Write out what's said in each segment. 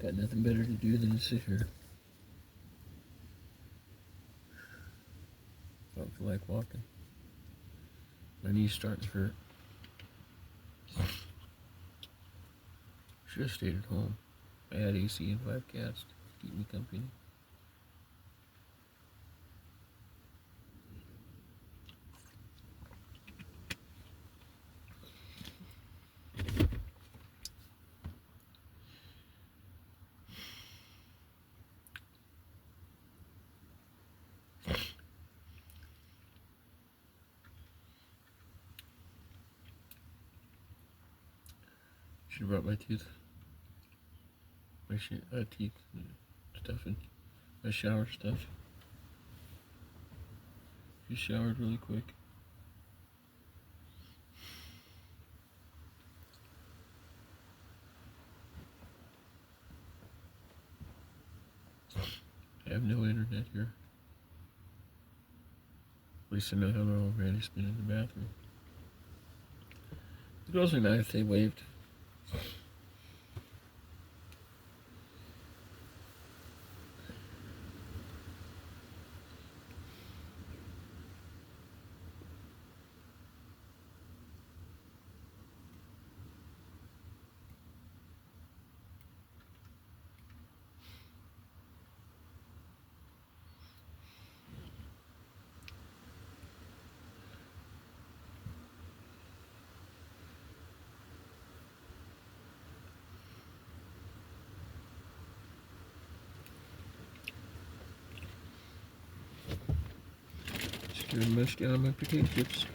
Got nothing better to do than to sit here. Don't feel like walking. My knee's starting to hurt. Should have stayed at home. I had AC and 5 cats to keep me company. Should have brought my teeth stuff and my shower stuff. She showered really quick. I have no internet here. At least I know how long Randy's been in the bathroom. The girls are nice, they waved. Just mush down my potato chips.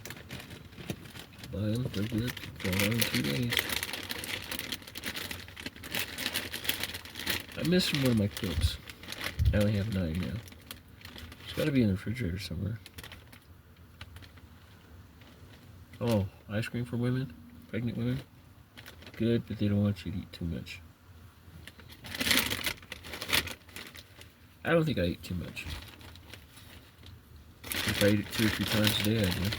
Buy them, they're good. Gone in 2 days. I'm missing one of my cooks. I only have 9 now. It's got to be in the refrigerator somewhere. Oh, ice cream for women? Pregnant women? Good, but they don't want you to eat too much. I don't think I eat too much. If I eat it 2 or 3 times a day, I do.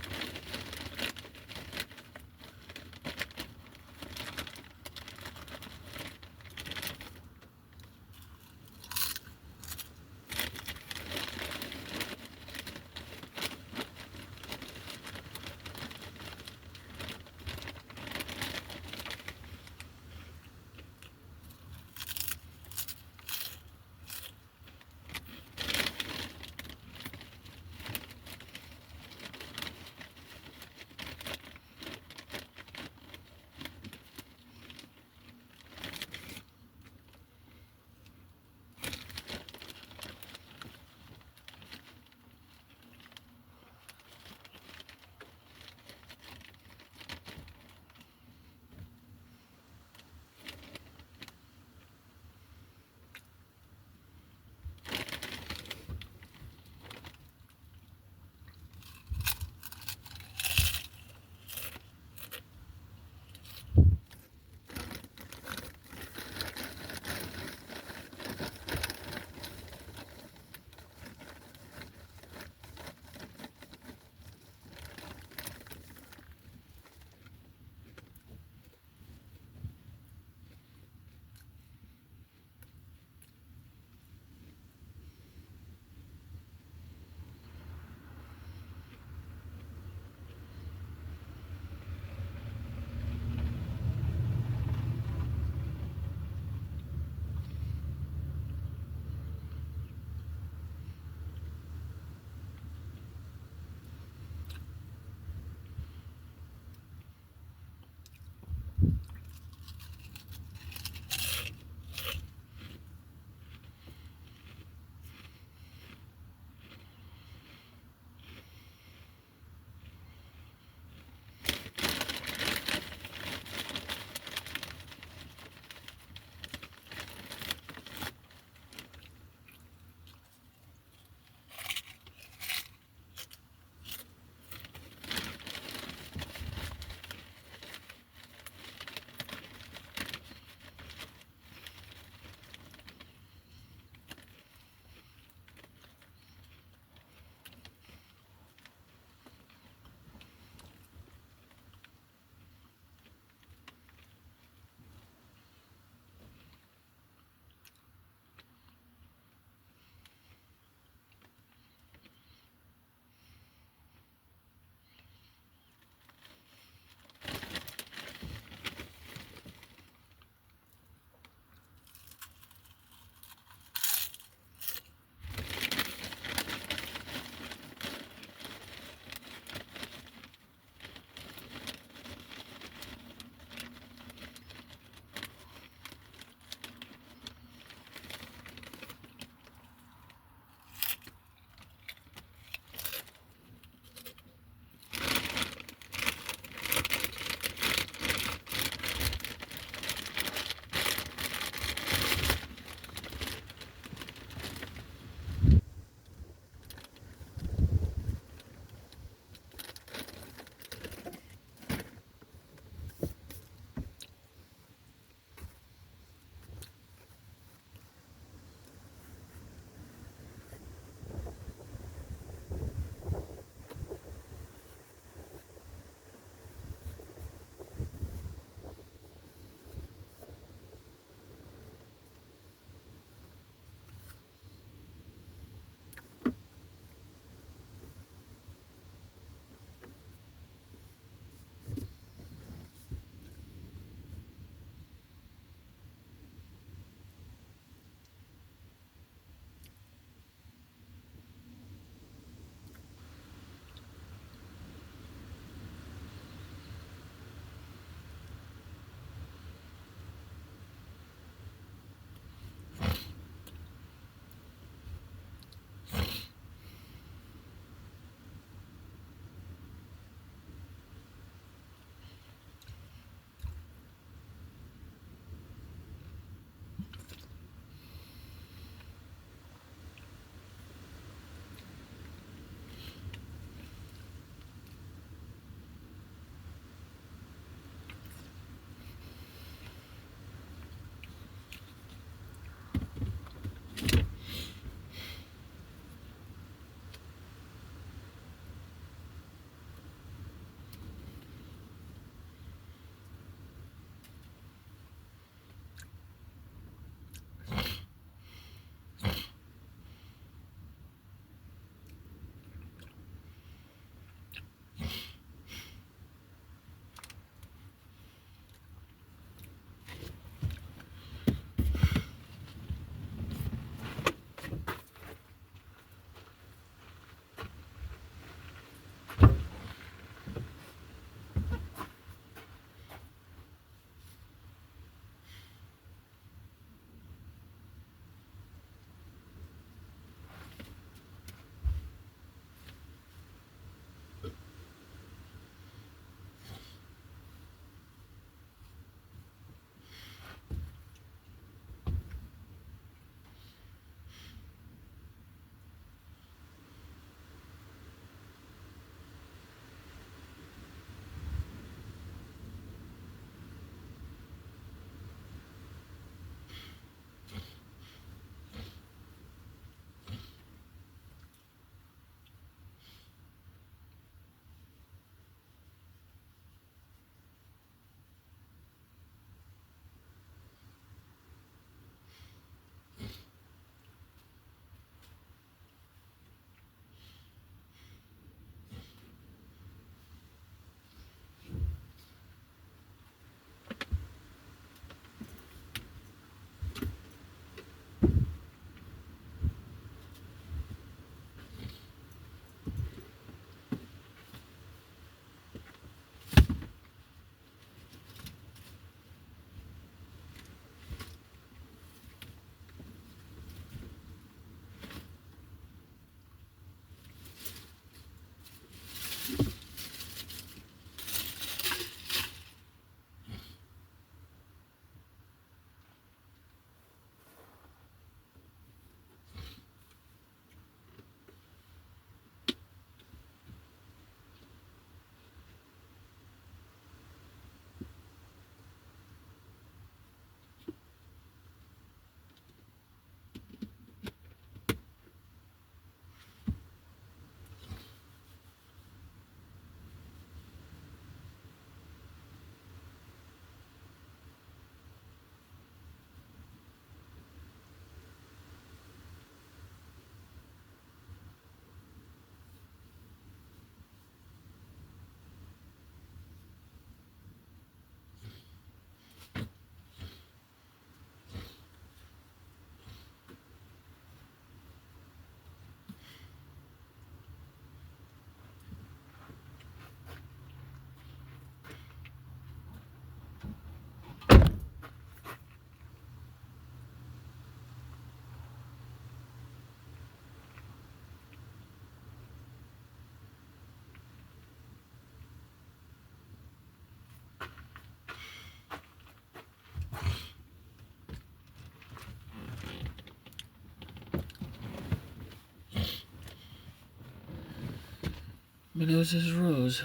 My nose is rose.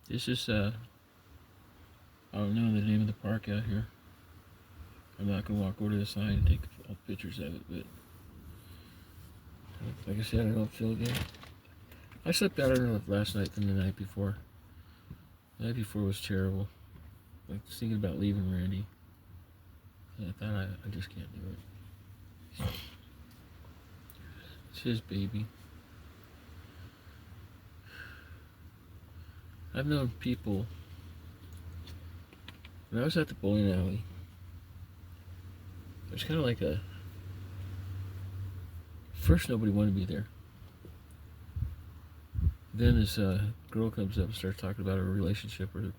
This is, I don't know the name of the park out here. I'm not going to walk over to the sign and take all pictures of it, but like I said, I don't feel good. I slept better last night than the night before. The night before was terrible. Like, just thinking about leaving Randy. I thought I just can't do it. It's his baby. I've known people, when I was at the bowling alley, there's kind of like a, first nobody wanted me there. Then this girl comes up and starts talking about her relationship with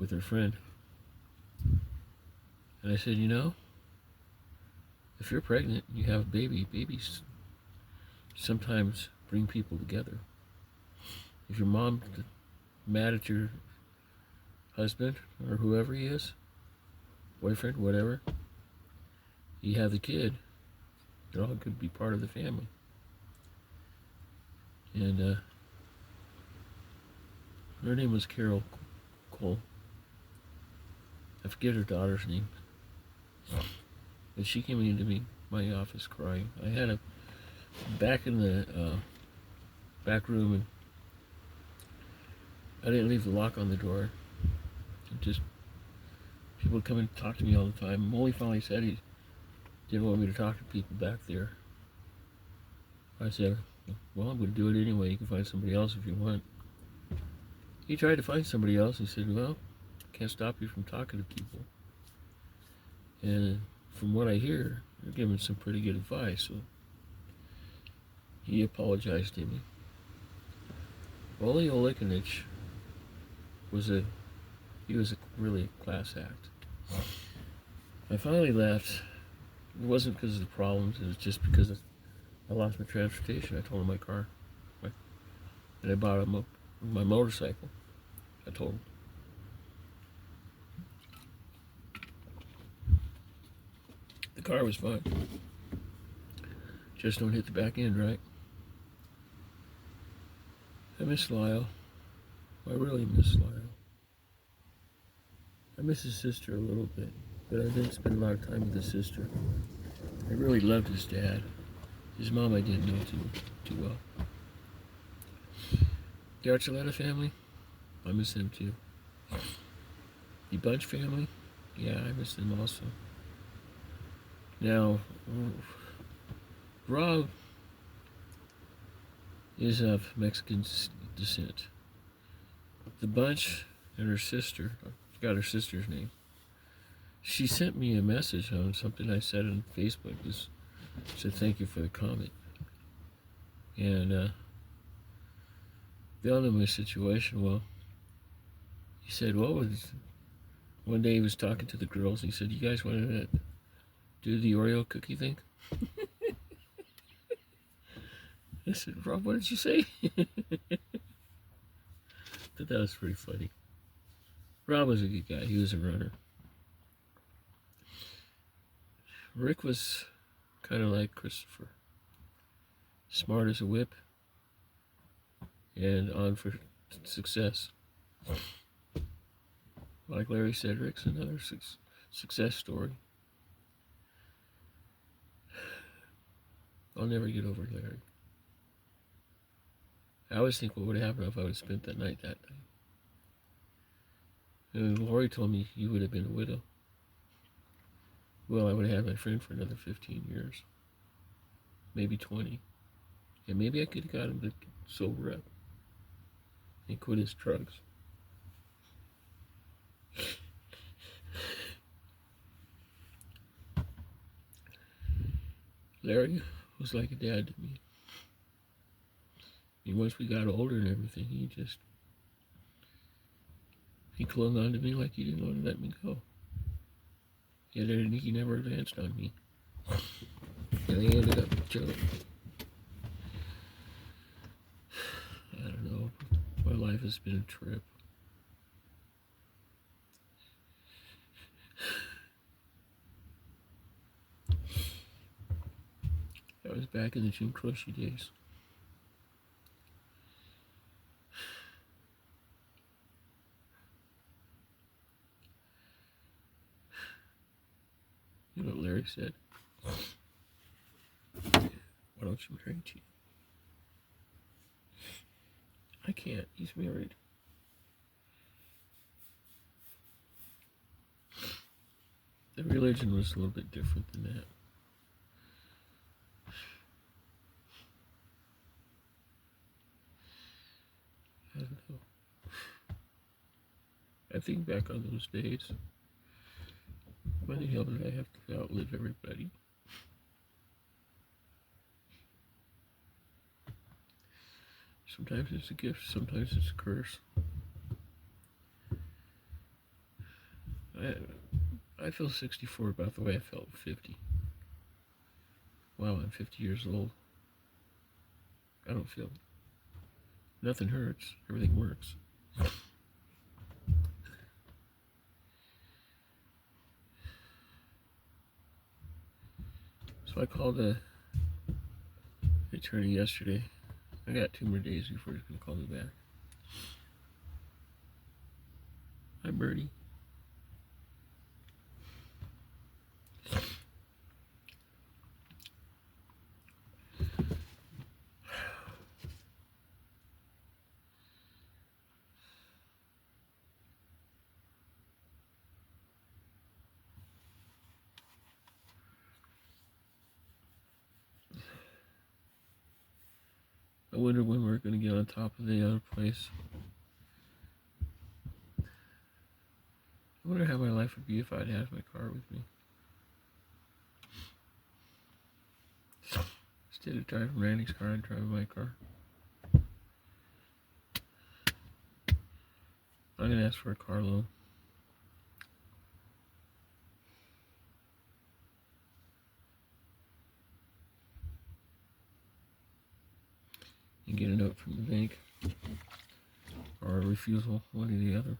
her friend. And I said, you know, if you're pregnant and you have a baby, babies sometimes bring people together. If your mom's mad at your husband or whoever he is, boyfriend, whatever, you have the kid, they're all could be part of the family. And her name was Carol Cole. I forget her daughter's name. But she came into my office crying. I had a back in the back room, and I didn't leave the lock on the door. It just people would come and talk to me all the time. Molly finally said he didn't want me to talk to people back there. I said, well, I'm going to do it anyway. You can find somebody else if you want. He tried to find somebody else. He said, well, I can't stop you from talking to people. And from what I hear, you're giving some pretty good advice. So he apologized to me. Wally Olikinich was really a class act. I finally left. It wasn't because of the problems. It was just because I lost my transportation. I told him my car. And I bought him my motorcycle. I told him. The car was fine. Just don't hit the back end, right? I miss Lyle. I really miss Lyle. I miss his sister a little bit, but I didn't spend a lot of time with his sister. I really loved his dad. His mom I didn't know too well. The Archuleta family, I miss them too. The Bunch family, yeah, I miss them also. Now, Rob is of Mexican descent. The Bunch and her sister, I forgot her sister's name, she sent me a message on something I said on Facebook. Just said thank you for the comment. And they all know my situation well. He said, one day he was talking to the girls and he said, you guys want to do the Oreo cookie thing? I said, Rob, what did you say? Thought that was pretty funny. Rob was a good guy. He was a runner. Rick was kind of like Christopher. Smart as a whip. And on for success. Like Larry said, Rick's another success story. I'll never get over Larry. I always think what would have happened if I would have spent that night. And Lori told me you would have been a widow. Well, I would have had my friend for another 15 years. Maybe 20. And maybe I could have got him to sober up and quit his drugs. Larry was like a dad to me. And once we got older and everything, he clung on to me like he didn't want to let me go. Yet he never advanced on me. And he ended up with Joe. I don't know. My life has been a trip. back in the Jim Croce days. You know what Larry said? Why don't you marry Tina? I can't. He's married. The religion was a little bit different than that. I don't know. I think back on those days. Why the hell did I have to outlive everybody? Sometimes it's a gift, sometimes it's a curse. I feel 64 about the way I felt 50. Wow, I'm 50 years old. I don't feel it. Nothing hurts. Everything works. So I called the attorney yesterday. I got 2 more days before he's going to call me back. Hi, Birdie. I wonder when we're going to get on top of the other place. I wonder how my life would be if I'd had my car with me. Instead of driving Randy's car, I'm driving my car. I'm going to ask for a car loan. And get a note from the bank. Or a refusal, one or the other.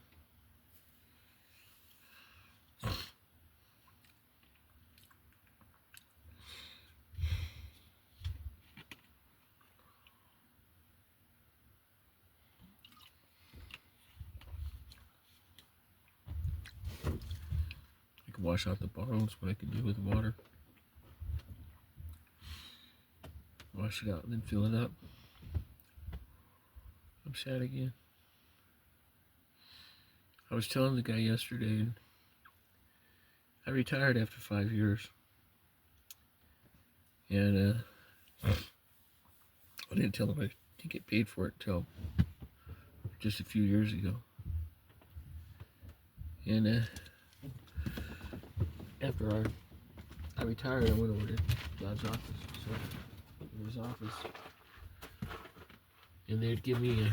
I can wash out the bottles, what I can do with the water. Wash it out and then fill it up. I'm sad again. I was telling the guy yesterday, I retired after 5 years. And I didn't tell him I didn't get paid for it until just a few years ago. And after I retired, I went over to God's office. So in his office, and they'd give me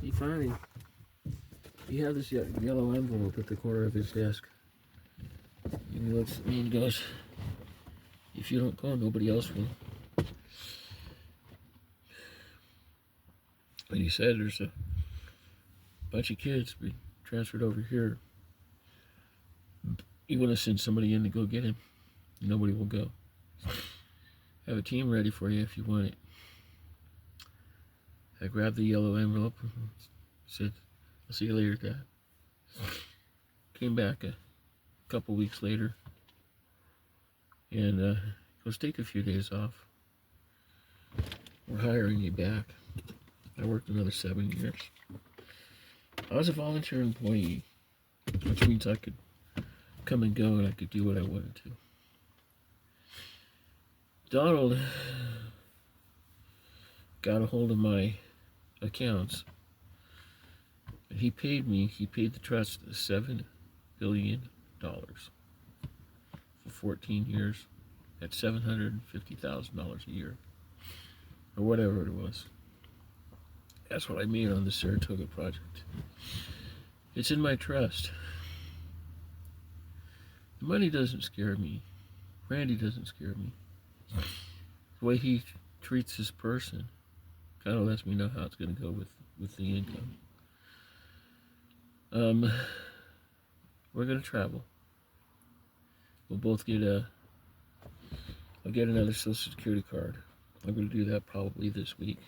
he finally he had this yellow envelope at the corner of his desk. And he looks at me and goes, "If you don't call, nobody else will." And he said there's a bunch of kids be transferred over here. You want to send somebody in to go get him? Nobody will go. Have a team ready for you if you want it. I grabbed the yellow envelope and said, "I'll see you later, Dad." Came back a couple weeks later and goes, "Take a few days off. We're hiring you back." I worked another 7 years. I was a volunteer employee, which means I could come and go and I could do what I wanted to. Donald got a hold of my accounts, and he paid the trust $7 billion for 14 years at $750,000 a year, or whatever it was. That's what I mean on the Saratoga project. It's in my trust. The money doesn't scare me. Randy doesn't scare me. The way he treats his person kind of lets me know how it's going to go with the income. We're going to travel. We'll both get I'll get another Social Security card. I'm going to do that probably this week.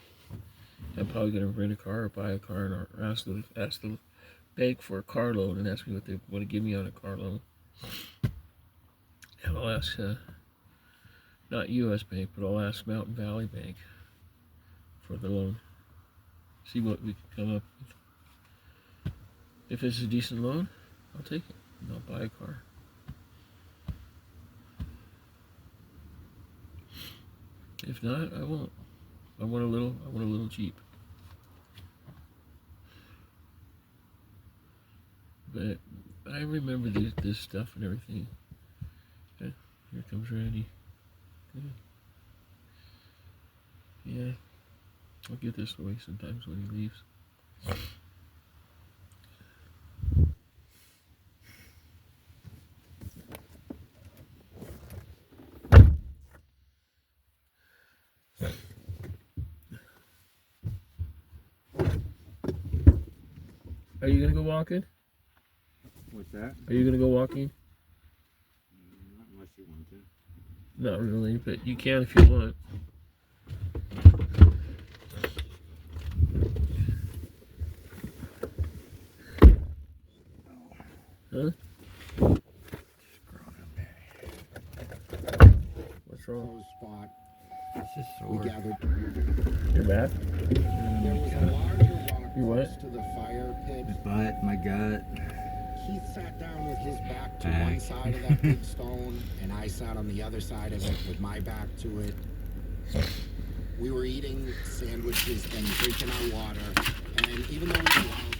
I'm probably going to rent a car or buy a car or ask the bank for a car loan and ask me what they want to give me on a car loan. And I'll ask, not U.S. Bank, but I'll ask Mountain Valley Bank for the loan. See what we can come up with. If it's a decent loan, I'll take it and I'll buy a car. If not, I won't. I want a little Jeep. But I remember this stuff and everything. Okay, here comes Randy. Good. Yeah, I'll get this away sometimes when he leaves. Are you gonna go walking? What's that? Are you gonna go walking? Not unless you want to. Not really, but you can if you want. Huh? What's wrong? Spot. It's just We sore. gathered. You're bad? There was a larger rock You what? close to the fire pit. My butt, my gut. Keith sat down with his back to Back. one side of that big stone, and I sat on the other side of it with my back to it. We were eating sandwiches and drinking our water, and even though we were wild